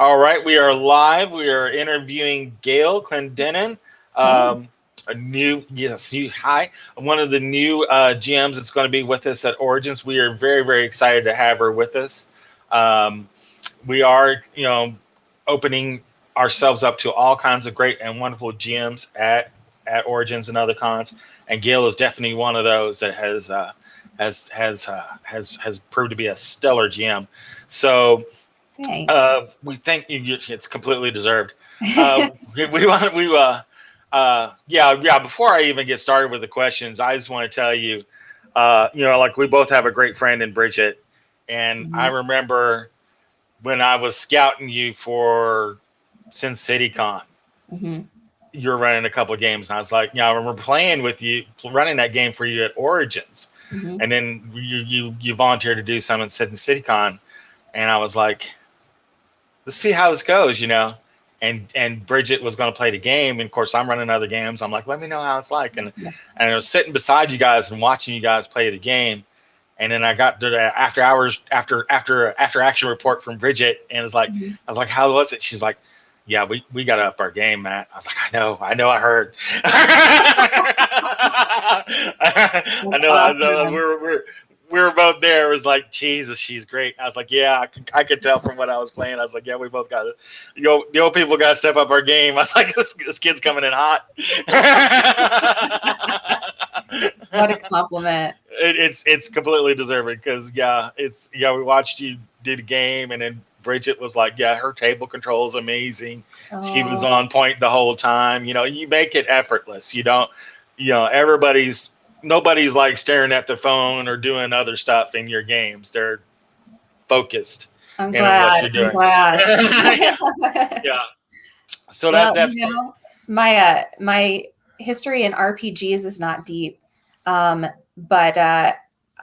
All right, we are live. We are interviewing Gail Clendenin, Hey. a new yes, you hi, one of the new GMs that's going to be with us at Origins. We are very very excited to have her with us. Um, we are opening ourselves up to all kinds of great and wonderful GMs at Origins and other cons, and Gail is definitely one of those that has proved to be a stellar GM. So Thanks. we think it's completely deserved. We want yeah. Before I even get started with the questions, I just want to tell you, like we both have a great friend in Bridget, and I Mhm. remember when I was scouting you for Sin City Con, Mhm. you were running a couple of games, and I was like, I remember playing with you, running that game for you at Origins, Mhm. and then you volunteered to do some at Sin City Con, and I was like, let's see how this goes. And Bridget was going to play the game, and of course I'm running other games. I'm like, let me know how it's like, Yeah. and I was sitting beside you guys and watching you guys play the game, and then I got to the after hours after action report from Bridget, and it's like Mhm. I was like, how was it? She's like, yeah, we got to up our game, Matt. I was like, I heard. I That's know. awesome. We were both there. It was like, Jesus, she's great. I was like, yeah, I could tell from what I was playing. I was like, yeah, we both got it. The old people got to step up our game. I was like, this kid's coming in hot. What a compliment. It's completely deserving because we watched you do the game, and then Bridget was like, yeah, her table control is amazing. She was Oh, on point the whole time. You make it effortless. You don't, nobody's like staring at the phone or doing other stuff in your games. They're focused I'm in what glad. you're I'm doing. glad. Yeah, yeah. So Well, that's my history in RPGs is not deep, but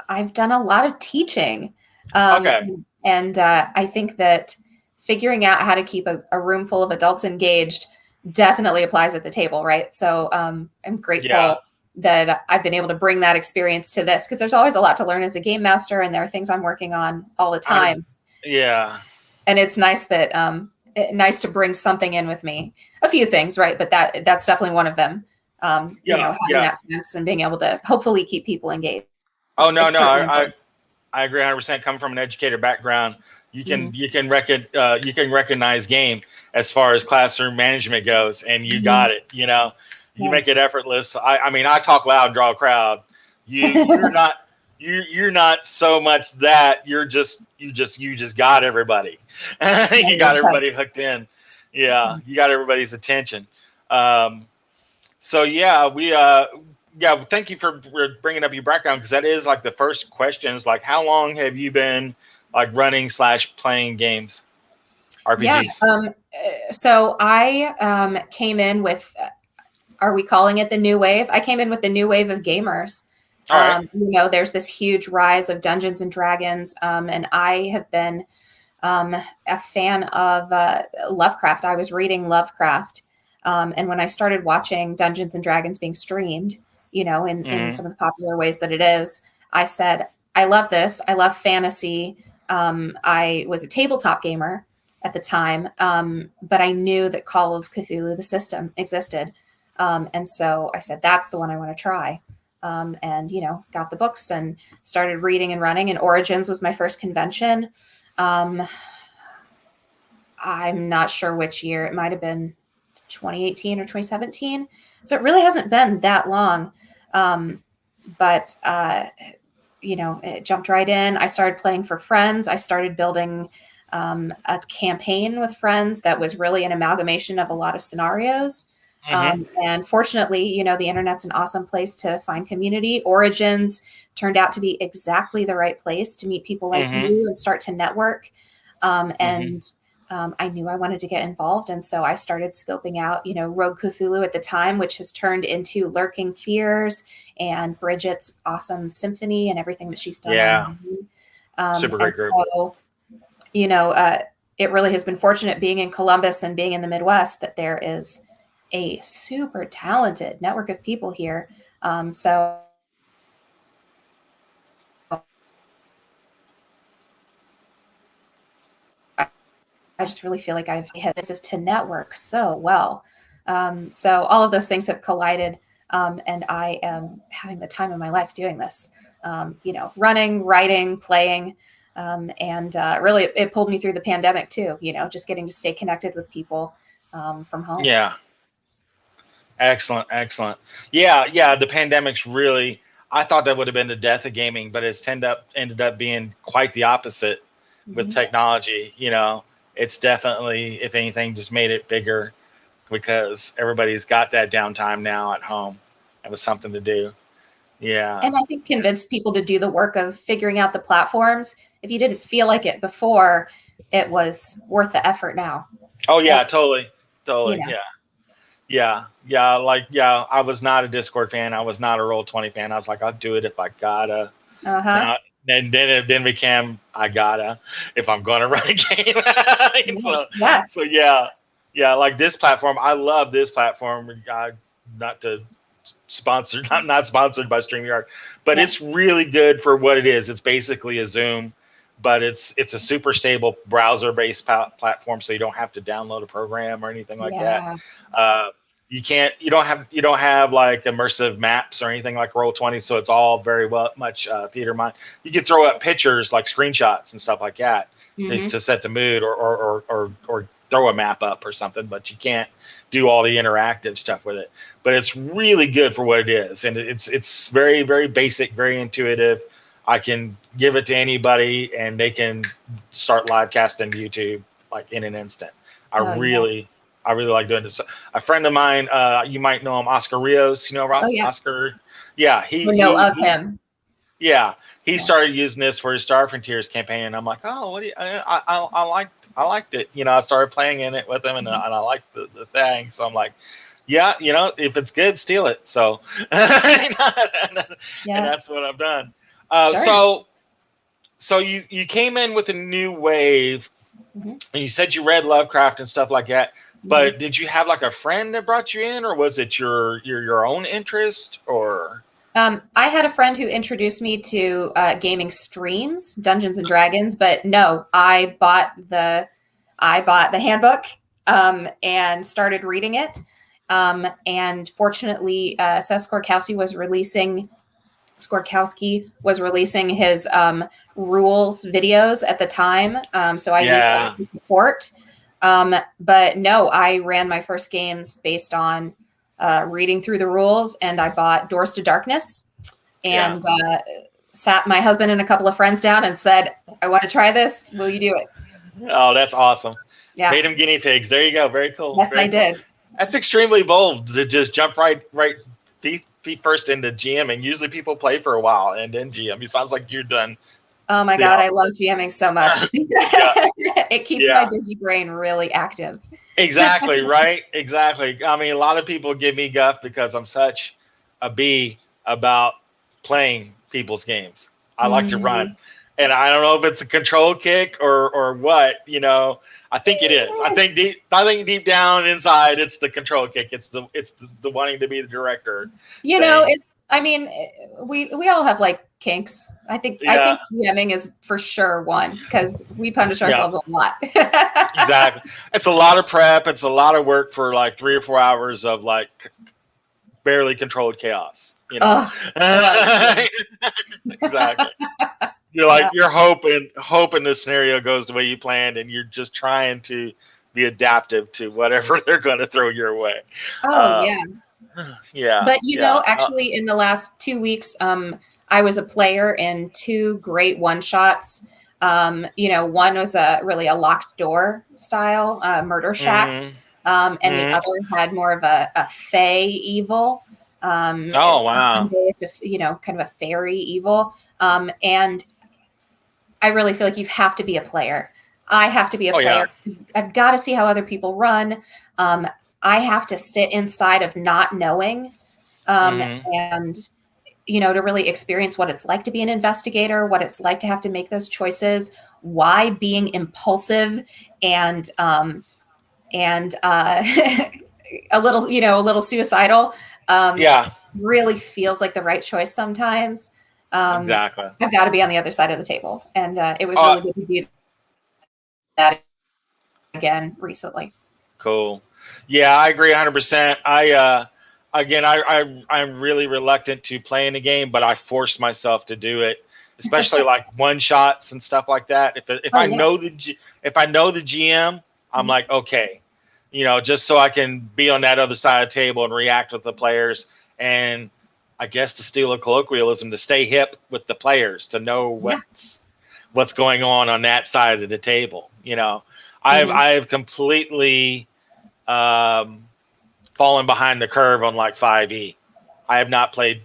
I've done a lot of teaching, um, okay. and I think that figuring out how to keep a room full of adults engaged definitely applies at the table, right? So I'm Yeah, grateful that I've been able to bring that experience to this because there's always a lot to learn as a game master, and there are things I'm working on all the I time. yeah. And it's nice that nice to bring something in with me. A few things, right? But that's definitely one of them. Yeah, Having yeah. that sense and being able to hopefully keep people engaged. Oh no, It's no, certainly I important. I agree 100%. Coming from an educator background, Hmm. you can recognize game as far as classroom management goes, and you Hmm. got it. You make Nice. it effortless. I mean, I talk loud, draw a crowd. You're not so much that you just got everybody. You got everybody hooked in. Yeah, you got everybody's attention. Um, so yeah, thank you for bringing up your background because that is like the first question is like how long have you been like running slash playing games, Yeah. RPGs? So I came in with, are we calling it the new wave? I came in with the new wave of gamers. All right. There's this huge rise of Dungeons and Dragons, and I have been a fan of Lovecraft. I was reading Lovecraft, and when I started watching Dungeons and Dragons being streamed, in Mm-hmm. some of the popular ways that it is, I said, I love this. I love fantasy. I was a tabletop gamer at the time, but I knew that Call of Cthulhu, the system, existed. And so I said, that's the one I want to try. And, got the books and started reading and running. And Origins was my first convention. Um, I'm not sure which year. It might have been 2018 or 2017. So it really hasn't been that long. Um, but it jumped right in. I started playing for friends. I started building a campaign with friends that was really an amalgamation of a lot of scenarios. Mm-hmm. And fortunately, the internet's an awesome place to find community. Origins turned out to be exactly the right place to meet people like Mm-hmm. you and start to network. Mm-hmm. And I knew I wanted to get involved. And so I started scoping out, Rogue Cthulhu at the time, which has turned into Lurking Fears and Bridget's awesome symphony and everything that she's done Yeah. online. Super And great group. so, you know, uh, it really has been fortunate being in Columbus and being in the Midwest that there is a super talented network of people here. So I just really feel like I've had this is to network so well. So all of those things have collided, and I am having the time of my life doing this. Running, writing, playing, and really it pulled me through the pandemic too. Just getting to stay connected with people from home. Yeah. Excellent, excellent. Yeah, yeah. The pandemic's really. I thought that would have been the death of gaming, but it's ended up being quite the opposite with Mm-hmm. technology. It's definitely, if anything, just made it bigger because everybody's got that downtime now at home. It was something to do. Yeah. And I think convince people to do the work of figuring out the platforms. If you didn't feel like it before, it was worth the effort now. Oh And, yeah, totally, you totally. know, Yeah, yeah, yeah. Like yeah, I was not a Discord fan. I was not a Roll20 fan. I was like, I'll do it if I gotta. uh-huh. Now, then it then became I gotta if I'm gonna run a game. Yeah. So yeah, yeah. Like this platform, I love this platform. Not to sponsor, not sponsored by StreamYard, but Yeah. it's really good for what it is. It's basically a Zoom, but it's a super stable browser based platform, so you don't have to download a program or anything like that. Yeah. Uh, you don't have like immersive maps or anything like Roll20, so it's all very well much theater mind. You can throw up pictures like screenshots and stuff like that Mm-hmm. to set the mood or throw a map up or something, but you can't do all the interactive stuff with it. But it's really good for what it is, and it's very very basic, very intuitive. I can give it to anybody, and they can start live casting YouTube like in an instant. I Oh yeah. really I really like doing this. A friend of mine, you might know him, Oscar Rios. You know Oh yeah. Oscar? Yeah, We know of him. yeah, he Yeah. started using this for his Star Frontiers campaign, and I'm like, oh, what do you? I liked it. I started playing in it with him, and Mhm. I liked the thing. So I'm like, yeah, if it's good, steal it. So, and Yeah. that's what I've done. Sure. So you came in with a new wave, Hmm. and you said you read Lovecraft and stuff like that. Hmm. But did you have like a friend that brought you in, or was it your own interest, or? I had a friend who introduced me to gaming streams, Dungeons and Dragons, but no, I bought the handbook and started reading it. And fortunately, Seth Skorkowski was releasing his rules videos at the time, so I used that Yeah, to support. But no, I ran my first games based on reading through the rules, and I bought Doors to Darkness yeah. and sat my husband and a couple of friends down and said, "I want to try this. Will you do it?" Oh, that's awesome. Yeah. Made them guinea pigs. There you go. Very cool. Yes, I Very cool. did. That's extremely bold to just jump right feet first into GM. And usually people play for a while and then GM. It sounds like you're done Oh my the God, I opposite. love GMing so much. Yeah, It keeps my yeah. busy brain really active. Exactly, right? Exactly. I mean, a lot of people give me guff because I'm such a bee about playing people's games. I like to run. Mhm. And I don't know if it's a control kick or what. I think it is. I think deep down inside it's the control kick. It's the wanting to be the director thing. It's. I mean, we all have like kinks. I think Yeah. DMing is for sure one because we punish Yeah. ourselves a lot. Exactly. It's a lot of prep. It's a lot of work for like 3 or 4 hours of like barely controlled chaos. Oh, well, yeah, Exactly. You're yeah. like you're hoping the scenario goes the way you planned, and you're just trying to be adaptive to whatever they're going to throw your way. Oh, Um, yeah. yeah, But yeah. actually, in the last 2 weeks, I was a player in two great one shots. One was really a locked door style murder shack, Hmm. and the Hmm. other had more of a fey evil. Oh It's wow. based, kind of a fairy evil. And I really feel like you have to be a player. I have to be a Oh player. yeah. I've got to see how other people run. Um, I have to sit inside of not knowing, Hmm. and to really experience what it's like to be an investigator, what it's like to have to make those choices, why being impulsive and a little suicidal um, Yeah. really feels like the right choice sometimes. Um, Exactly. I've got to be on the other side of the table, and it was Uh, really good to do that again recently. Cool. Yeah, I agree 100%. I'm really reluctant to play in the game, but I force myself to do it, especially like one shots and stuff like that. If Oh I yeah. know if I know the GM, I'm Mhm. like, okay, just so I can be on that other side of the table and react with the players, and I guess to steal a colloquialism, to stay hip with the players, to know Yeah. what's going on that side of the table. Hmm. I've completely um, fallen behind the curve on like 5e. I have not played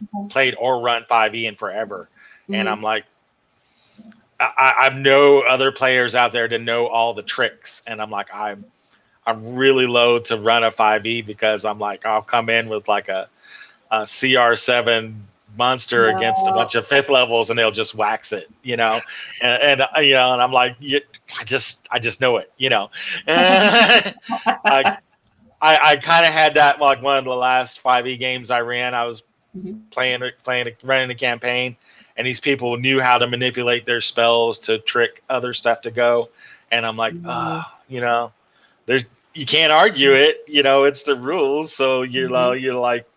or run 5e in forever, and Hmm. I'm like, I've no other players out there to know all the tricks, and I'm like, I'm really loath to run a 5e because I'm like, I'll come in with like a CR7 monster against a No. bunch of fifth levels, and they'll just wax it, and I'm like, yeah, I just know it, I I kind of had that like one of the last 5e games I ran. I was Mhm. running a campaign, and these people knew how to manipulate their spells to trick other stuff to go, and I'm like, Mhm. there's you can't argue it, it's the rules. So Mhm. you're like,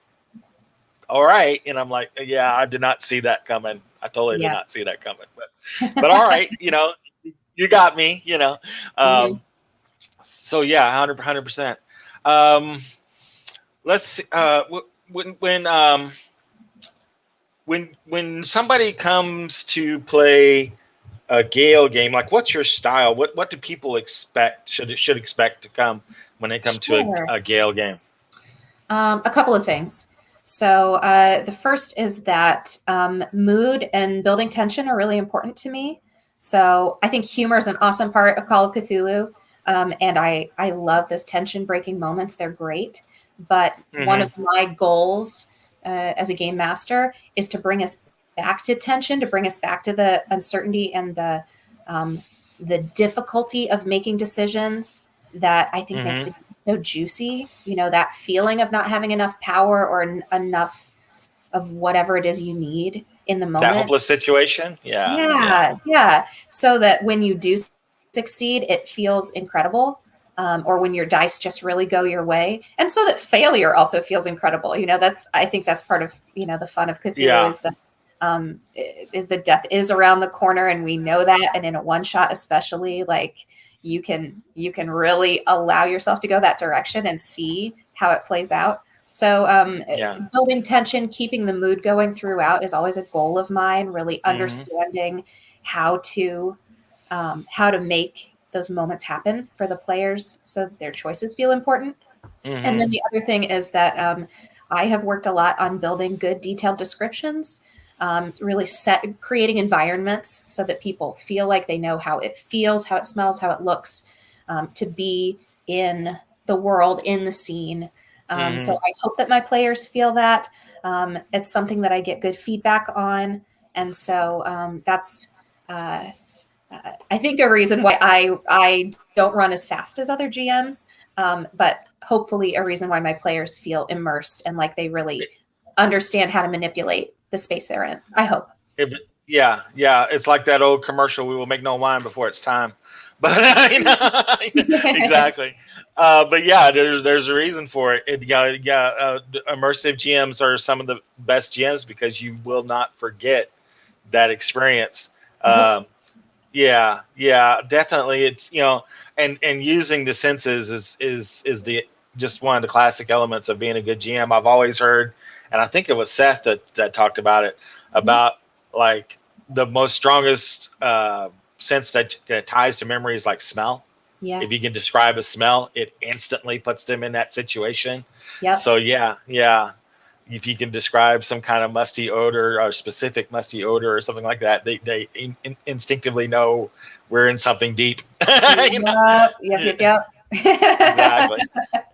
all right, and I'm like, yeah, I did not see that coming. I totally did Yeah. not see that coming, but all right, you got me, Mhm. Um, so yeah, 100%. Um, let's see, when when um when somebody comes to play a Gale game, like what's your style? What do people expect should expect to come when they come to Sure. a Gale game? A couple of things. So the first is that mood and building tension are really important to me. So I think humor is an awesome part of Call of Cthulhu, and I love those tension breaking moments. They're great. But one Hmm. of my goals as a game master is to bring us back to tension, to bring us back to the uncertainty and um, the difficulty of making decisions that I think makes Hmm. the game so juicy. That feeling of not having enough power or enough of whatever it is you need in the That moment. hopeless situation. Yeah, yeah. Yeah, yeah. So that when you do succeed, it feels incredible. Or when your dice just really go your way, and so that failure also feels incredible. I think that's part of the fun of Cthulhu Yeah. is that death is around the corner, and we know that. And in a one shot, especially, like you can really allow yourself to go that direction and see how it plays out. So, Yeah. building tension, keeping the mood going throughout is always a goal of mine. Really Hmm. understanding how to how to make those moments happen for the players so that their choices feel important. And Hmm. then the other thing is that I have worked a lot on building good detailed descriptions, really creating environments so that people feel like they know how it feels, how it smells, how it looks, to be in the world, in the scene. So Hmm. I hope that my players feel that. It's something that I get good feedback on. And so that's uh, I think a reason why I don't run as fast as other GMs, but hopefully a reason why my players feel immersed and like they really understand how to manipulate the space they're in. I hope. It, yeah, yeah. It's like that old commercial. We will make no wine before it's time. But exactly. But yeah, there's a reason for it. Immersive GMs are some of the best GMs because you will not forget that experience. I hope so. Um, yeah, yeah, definitely. It's and using the senses is the just one of the classic elements of being a good GM. I've always heard, and I think it was Seth that talked about it, Mhm. about like the most strongest sense that ties to memory is like smell. Yeah. If you can describe a smell, it instantly puts them in that situation. Yep. So yeah, yeah, if you can describe some kind of musty odor or specific musty odor or something like that, they instinctively know we're in something deep. you know? Yep. Yep. Yeah, Yep. Yep. exactly.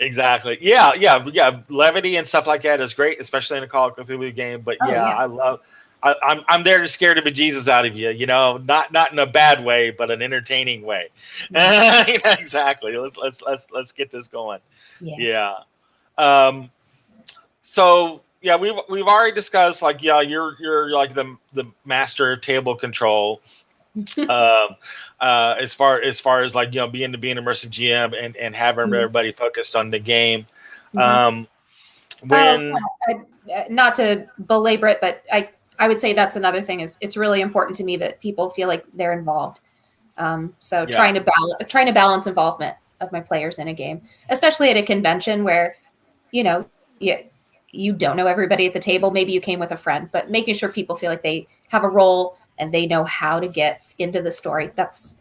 Exactly. Yeah, yeah, yeah. Levity and stuff like that is great, especially in a Call of Cthulhu game. But Oh yeah, yeah. I love. I'm there to scare the bejesus out of you. Not in a bad way, but an entertaining way. Mhm. Exactly. Let's get this going. Yeah. Yeah. Um, so yeah, we've already discussed like yeah, you're like the master of table control. Um, as far as like being immersive GM and having everybody focused on the game. Mm-hmm. Um, Oh, when not to belabor it, but I would say that's another thing is it's really important to me that people feel like they're involved. So Yeah. trying to balance involvement of my players in a game, especially at a convention where you know you don't know everybody at the table. Maybe you came with a friend, but making sure people feel like they have a role and they know how to get into the story. That's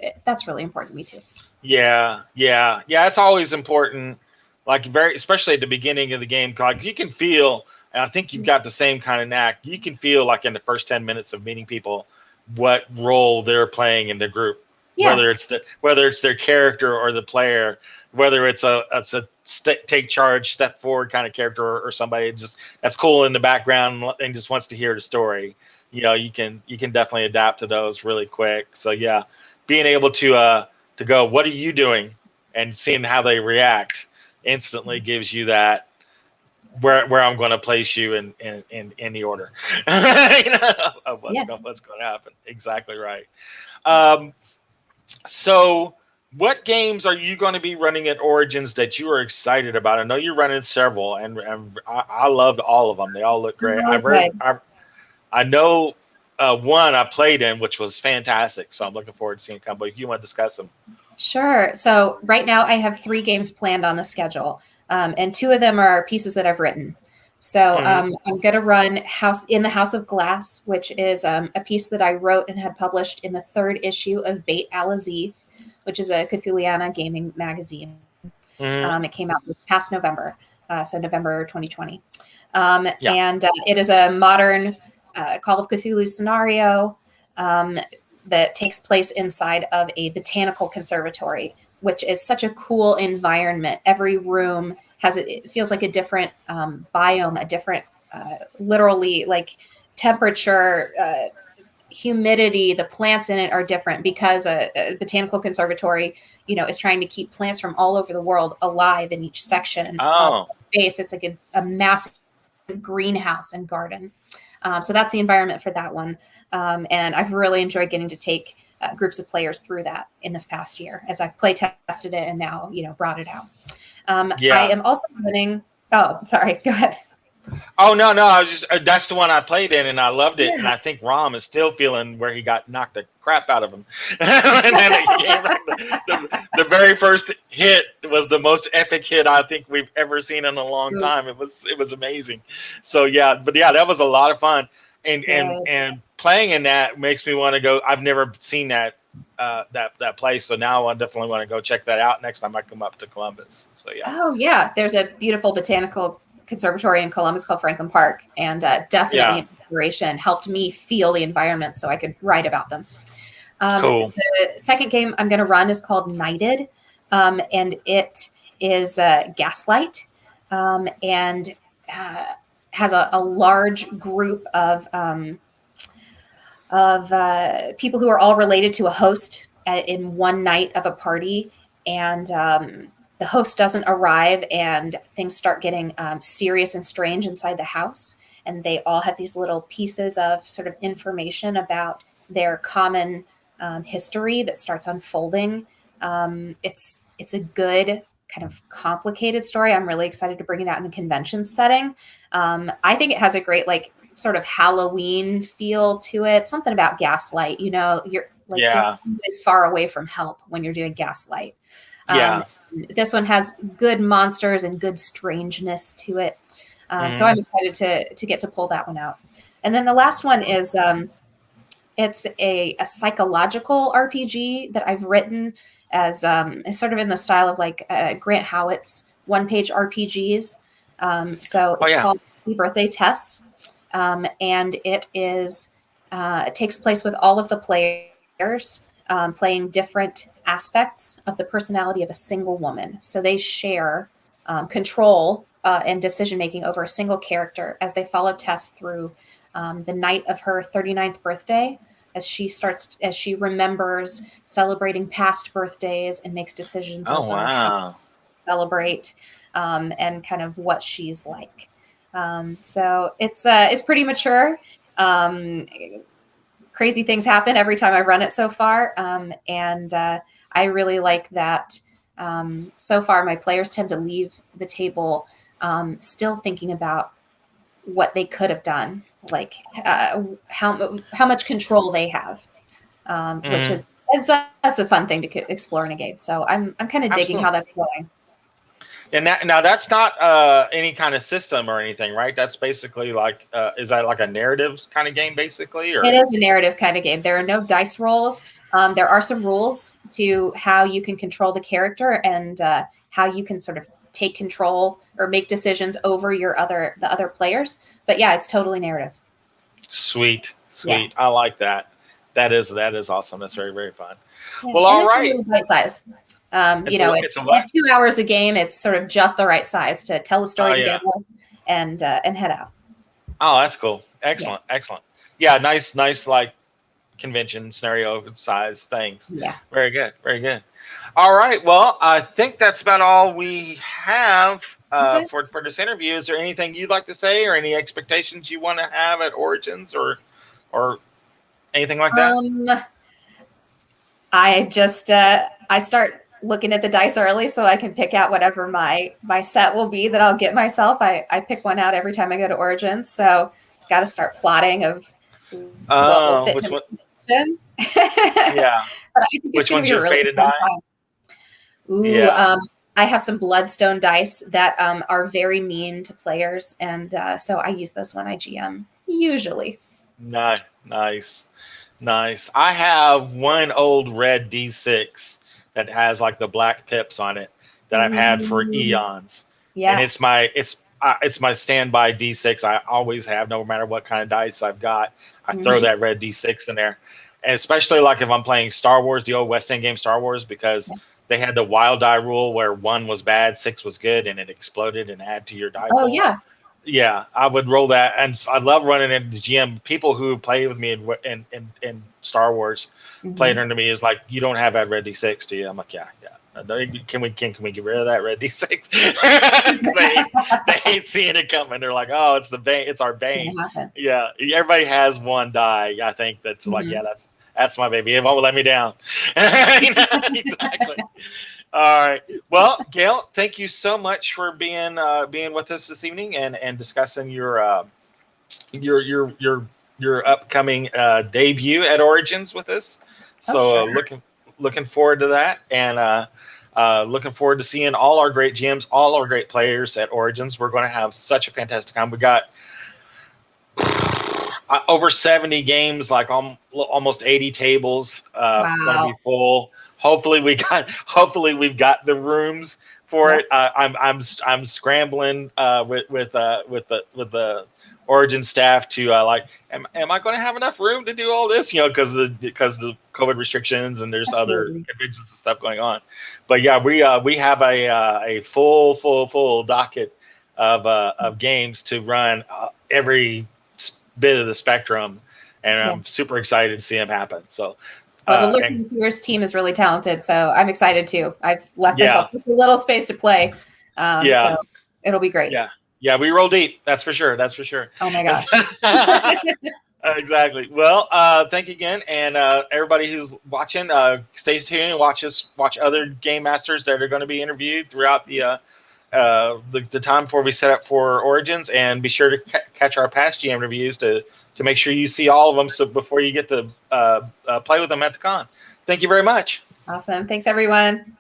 really important to me too. Yeah. It's always important, like very especially at the beginning of the game. Like you can feel, and I think you've got the same kind of knack. You can feel like in the first 10 minutes of meeting people, what role they're playing in the group, Yeah. whether it's their character or the player, whether it's a take charge, step forward kind of character, or somebody just that's cool in the background and just wants to hear the story. You can definitely adapt to those really quick. So yeah, being able to go, what are you doing, and seeing how they react instantly gives you that where I'm going to place you in the order of Yeah. what's going to happen. Exactly right. Um, so, what games are you going to be running at Origins that you are excited about? I know you're running several, and I loved all of them. They all look great. Oh, good. I know one I played in, which was fantastic. So I'm looking forward to seeing it come. But if you want to discuss them, Sure. So right now I have 3 games planned on the schedule, and 2 of them are pieces that I've written. So hmm I'm going to run House of Glass, which is a piece that I wrote and had published in the 3rd issue of Beit Al-Azif, which is a Cthulhiana gaming magazine. hmm It came out this past November, so November 2020. yeah. And it is a modern Call of Cthulhu scenario that takes place inside of a botanical conservatory, which is such a cool environment. Every room it feels like a different biome, a different, literally like temperature, humidity, the plants in it are different because a botanical conservatory, is trying to keep plants from all over the world alive in each section of Oh, the space. It's like a massive greenhouse and garden. So that's the environment for that one. And I've really enjoyed getting to take groups of players through that in this past year as I've play tested it and now, brought it out. I yeah. am also running. Oh, sorry. Go ahead. Oh no, I was just that's the one I played in and I loved it, and Yeah. I think Rom is still feeling where he got knocked the crap out of him. And then the very first hit was the most epic hit I think we've ever seen in a long time. It was amazing. So yeah, but yeah, that was a lot of fun, and and Good. and playing in that makes me want to go. I've never seen that place, so now I definitely want to go check that out next time I come up to Columbus. So yeah, Oh, yeah. There's a beautiful botanical conservatory in Columbus called Franklin Park, and definitely yeah, an inspiration helped me feel the environment so I could write about them. cool. The second game I'm going to run is called Knighted, and it is Gaslight, and uh, has a large group of people who are all related to a host in one night of a party, and the host doesn't arrive, and things start getting serious and strange inside the house. And they all have these little pieces of sort of information about their common history that starts unfolding. It's a good kind of complicated story. I'm really excited to bring it out in a convention setting. I think it has a great like sort of Halloween feel to it. Something about gaslight, you're like you're Yeah, always far away from help when you're doing gaslight. Um, yeah. this one has good monsters and good strangeness to it. So hmm I'm excited to get to pull that one out. And then the last one is it's a psychological RPG that I've written as sort of in the style of like Grant Howitt's one-page RPGs. So Oh it's yeah. called The Birthday Tests, and it takes place with all of the players playing different aspects of the personality of a single woman. So they share control and decision making over a single character as they follow Tess through the night of her 39th birthday, as she remembers celebrating past birthdays and makes decisions Oh over how to wow. celebrate, and kind of what she's like. So it's pretty mature. Um, crazy things happen every time I run it so far. And I really like that. So far, my players tend to leave the table still thinking about what they could have done, like how much control they have, which Mhm. is that's a fun thing to explore in a game. So I'm kind of digging Absolutely. how that's going. And now that's not any kind of system or anything, right? That's basically like, is that like a narrative kind of game, basically, It or? is a narrative kind of game. There are no dice rolls. There are some rules to how you can control the character and how you can sort of take control or make decisions over the other players. But yeah, it's totally narrative. Sweet, Yeah. sweet. I like that. That is awesome. That's very, very fun. Yeah, Well, and all it's a right. little bite size. It's It's a at what? 2 hours a game. It's sort of just the right size to tell a Oh story yeah. together and head out. Oh, that's cool. Yeah, Excellent, excellent. Yeah, nice like convention scenario size things. yeah. Very good, very good. All right. Well, I think that's about all we have Okay. for this interview. Is there anything you'd like to say, or any expectations you want to have at Origins, or anything like that? Um, I just I start looking at the dice early so I can pick out whatever my set will be that I'll get myself. I pick one out every time I go to Origins, so got to start plotting of what will fit Which in one? the convention. Yeah. But I think it's Which going to one's be a your really faded fun die? time. Ooh, Yeah. I have some bloodstone dice that are very mean to players, and so I use those when I GM usually. Nice. Nice. I have one old red D6 that has like the black pips on it that I've had for Ooh, eons, and yeah. it's my standby D6. I always have, no matter what kind of dice I've got. I throw Hmm. that red D6 in there, and especially like if I'm playing Star Wars, the old West End game Star Wars, because they had the wild die rule where 1 was bad, 6 was good, and it exploded and add to your die Oh pool. yeah. Yeah, I would roll that, and I love running into GM. People who play with me in Star Wars played Hmm. under me is like, you don't have that red D6, do you? I'm like, yeah. Can we get rid of that red D6? They hate seeing it coming. They're like, oh, it's the bane, it's our bane. Gonna happen. Yeah, everybody has one die. I think that's like, Hmm. yeah, that's my baby. It won't let me down. Exactly. All right. Well, Gail, thank you so much for being with us this evening and discussing your your your your upcoming debut at Origins with us. Oh So sure. looking forward to that, and looking forward to seeing all our great GMs, all our great players at Origins. We're going to have such a fantastic time. We got over 70 games, like almost 80 tables, going to be Wow. full. Hopefully we've got the rooms for Yeah. it. I'm scrambling with the Origin staff to like, am I going to have enough room to do all this? Because the COVID restrictions, and there's other Absolutely. conventions and stuff going on. But yeah, we have a full docket of games to run every bit of the spectrum, and Yeah. I'm super excited to see them happen. So, Well, the and Looking Fierce team is really talented, so I'm excited too. I've left yeah, myself just a little space to play, yeah, so it'll be great. yeah, yeah, we roll deep. That's for sure. That's for sure. Oh my gosh. Exactly. Well, thank you again, and everybody who's watching, stay tuned and watch other game masters that are going to be interviewed throughout the time before we set up for Origins, and be sure to catch our past GM reviews to make sure you see all of them, so before you get to play with them at the con. Thank you very much. Awesome. Thanks, everyone.